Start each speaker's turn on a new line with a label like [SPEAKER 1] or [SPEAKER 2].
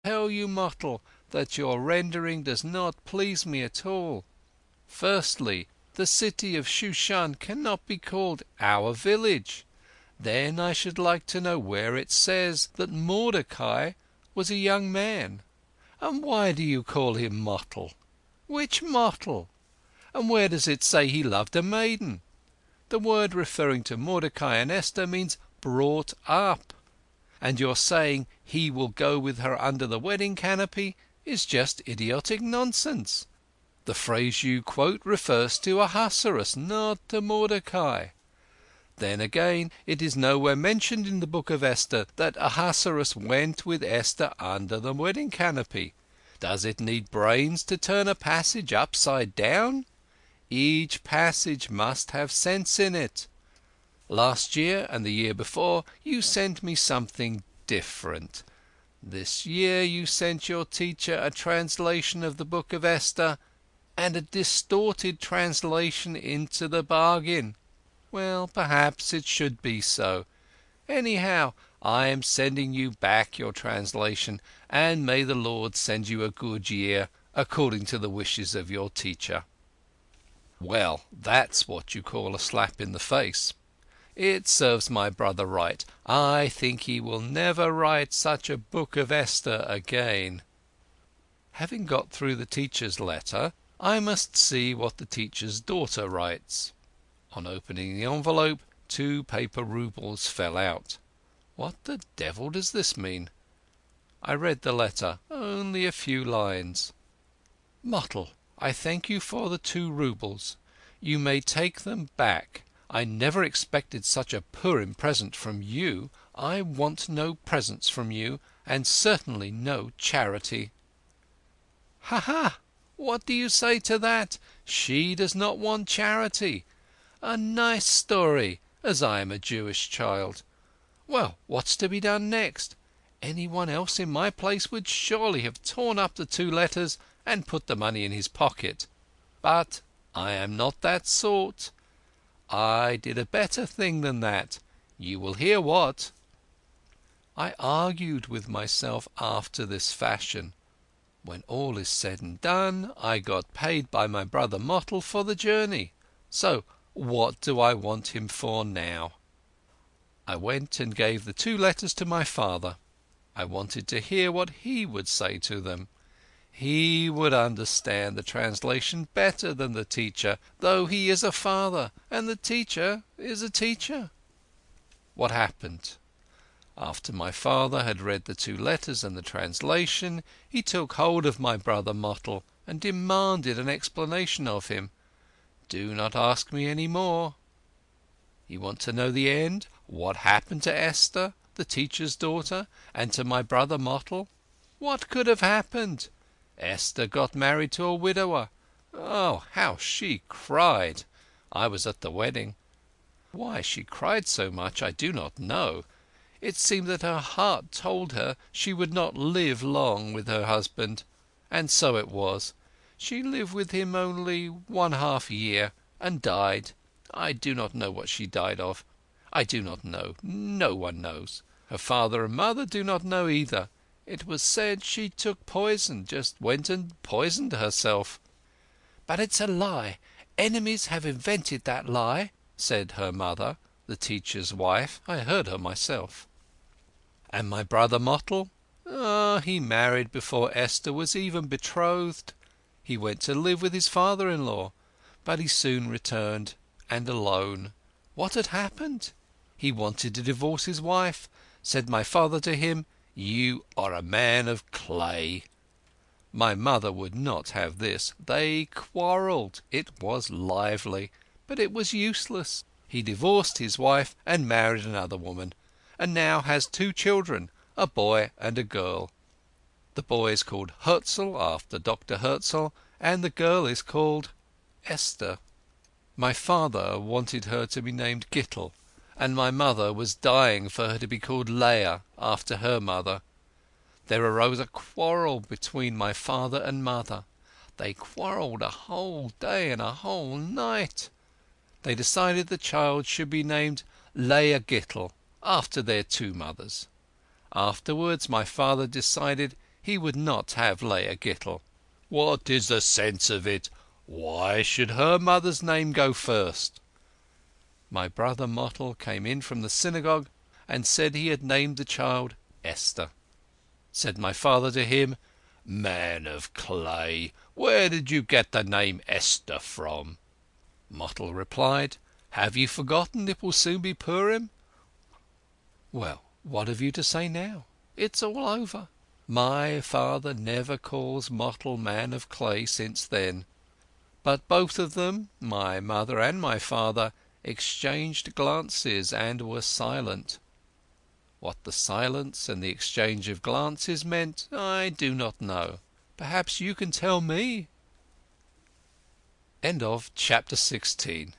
[SPEAKER 1] tell you, Mottle, that your rendering does not please me at all. Firstly, the city of Shushan cannot be called our village. Then I should like to know where it says that Mordecai was a young man. And why do you call him Mottle? Which Mottle? And where does it say he loved a maiden? The word referring to Mordecai and Esther means brought up. And your saying he will go with her under the wedding canopy is just idiotic nonsense. The phrase you quote refers to Ahasuerus, not to Mordecai. Then again, it is nowhere mentioned in the book of Esther that Ahasuerus went with Esther under the wedding canopy. Does it need brains to turn a passage upside down? Each passage must have sense in it. Last year and the year before you sent me something different. This year you sent your teacher a translation of the book of Esther, and a distorted translation into the bargain. Well, perhaps it should be so. Anyhow, I am sending you back your translation, and may the Lord send you a good year, according to the wishes of your teacher. Well, that's what you call a slap in the face. It serves my brother right. I think he will never write such a book of Esther again. Having got through the teacher's letter, I must see what the teacher's daughter writes. On opening the envelope, 2 paper roubles fell out. What the devil does this mean? I read the letter, only a few lines. Mottle, I thank you for the 2 roubles. You may take them back. I never expected such a Purim present from you. I want no presents from you, and certainly no charity. Ha ha! What do you say to that? She does not want charity. A nice story, as I am a Jewish child. Well, what's to be done next? Anyone else in my place would surely have torn up the 2 letters and put the money in his pocket. But I am not that sort. I did a better thing than that. You will hear what. I argued with myself after this fashion. When all is said and done, I got paid by my brother Mottle for the journey. So what do I want him for now? I went and gave the 2 letters to my father. I wanted to hear what he would say to them. He would understand the translation better than the teacher, though he is a father and the teacher is a teacher. What happened? After my father had read the 2 letters and the translation, he took hold of my brother Mottle and demanded an explanation of him. Do not ask me any more. You want to know the end? What happened to Esther, the teacher's daughter, and to my brother Mottle? What could have happened? Esther got married to a widower. Oh, how she cried! I was at the wedding. Why she cried so much I do not know. It seemed that her heart told her she would not live long with her husband. And so it was. She lived with him only 1/2 year, and died. I do not know what she died of. I do not know. No one knows. Her father and mother do not know either. It was said she took poison, just went and poisoned herself. But it's a lie. Enemies have invented that lie, said her mother, the teacher's wife. I heard her myself. And my brother Mottle? Ah, he married before Esther was even betrothed. He went to live with his father-in-law, but he soon returned, and alone. What had happened? He wanted to divorce his wife. Said my father to him, "You are a man of clay." My mother would not have this. They quarrelled. It was lively, but it was useless. He divorced his wife and married another woman, and now has 2 children, a boy and a girl. The boy is called Herzl, after Dr. Herzl, and the girl is called Esther. My father wanted her to be named Gittel, and my mother was dying for her to be called Leah, after her mother. There arose a quarrel between my father and mother. They quarrelled a whole day and a whole night. They decided the child should be named Leah Gittel, after their 2 mothers. Afterwards my father decided he would not have Leah Gittel. What is the sense of it? Why should her mother's name go first? My brother Mottel came in from the synagogue and said he had named the child Esther. Said my father to him, "Man of clay, where did you get the name Esther from?" Mottel replied, "Have you forgotten it will soon be Purim?" Well, what have you to say now? It's all over. My father never calls Mottel man of clay since then. But both of them, my mother and my father, exchanged glances and were silent. What the silence and the exchange of glances meant, I do not know. Perhaps you can tell me. Chapter 17